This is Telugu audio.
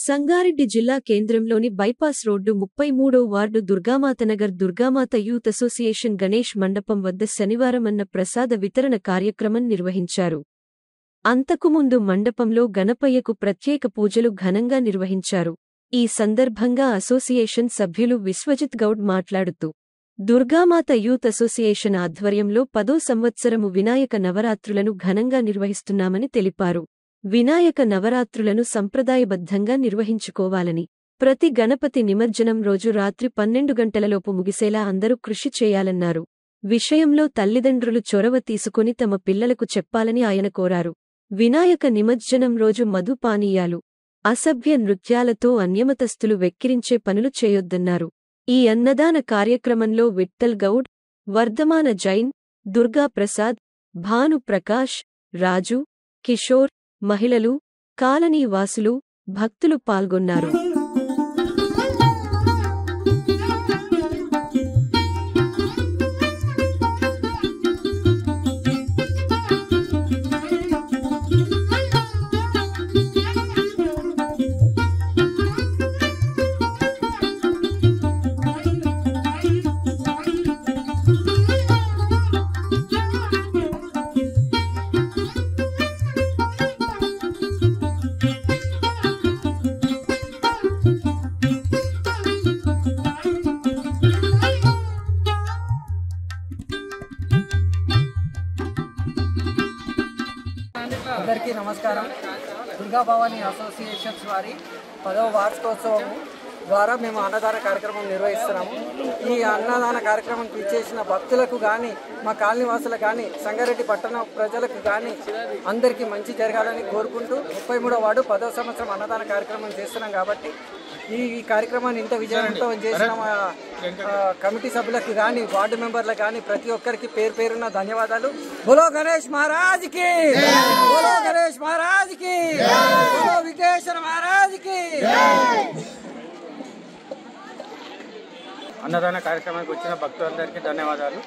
సంగారెడ్డి జిల్లా కేంద్రంలోని బైపాస్ రోడ్డు 33వ ward Durgamatanagar Durgamata youth association Ganesh మండపం వద్ద శనివారం అన్న ప్రసాద వితరణ కార్యక్రమం నిర్వహించారు. అంతకుముందు మండపంలో గణపయ్యకు ప్రత్యేక పూజలు ఘనంగా నిర్వహించారు. ఈ సందర్భంగా అసోసియేషన్ సభ్యులు విశ్వజిత్ గౌడ్ మాట్లాడుతూ, దుర్గామాత యూత్ అసోసియేషన్ ఆధ్వర్యంలో 10వ సంవత్సరము వినాయక నవరాత్రులను ఘనంగా నిర్వహిస్తున్నామని తెలిపారు. వినాయక నవరాత్రులను సంప్రదాయబద్ధంగా నిర్వహించుకోవాలని, ప్రతి గణపతి నిమజ్జనం రోజు రాత్రి 12 గంటలలోపు ముగిసేలా అందరూ కృషి చేయాలన్నారు. విషయంలో తల్లిదండ్రులు చొరవ తీసుకుని తమ పిల్లలకు చెప్పాలని ఆయన కోరారు. వినాయక నిమజ్జనం రోజు మధు పానీయాలు, అసభ్య నృత్యాలతో అన్యమతస్థులు వెక్కిరించే పనులు చేయొద్దన్నారు. ఈ అన్నదాన కార్యక్రమంలో విఠ్ఠల్ గౌడ్, వర్ధమాన జైన్, దుర్గా ప్రసాద్, భాను ప్రకాష్, రాజు, కిషోర్, మహిళలు, కాలనీ వాసులు, భక్తులు పాల్గొన్నారు. అందరికీ నమస్కారం. దుర్గా భవానీ అసోసియేషన్స్ వారి 10వ వార్షికోత్సవం ద్వారా మేము అన్నదాన కార్యక్రమం నిర్వహిస్తున్నాము. ఈ అన్నదాన కార్యక్రమం ఇచ్చేసిన భక్తులకు కానీ, మా కాలనీ వాసులకు కానీ, సంగారెడ్డి పట్టణ ప్రజలకు కానీ అందరికీ మంచి జరగాలని కోరుకుంటూ 33వ వార్డు 10వ సంవత్సరం అన్నదాన కార్యక్రమం చేస్తున్నాం. కాబట్టి ఈ కార్యక్రమాన్ని ఇంత విజయవంతం చేసిన మా కమిటీ సభ్యులకు కానీ, వార్డు మెంబర్లకు కానీ ప్రతి ఒక్కరికి పేరు పేరున్న ధన్యవాదాలు. బోలో గణేష్ మహారాజ్ కి, బోలో గణేష్ మహారాజ్ కి, బోలో విఘ్నేశ్వర మహారాజ్ కి. అన్నదాన కార్యక్రమానికి వచ్చిన భక్తులందరికీ ధన్యవాదాలు.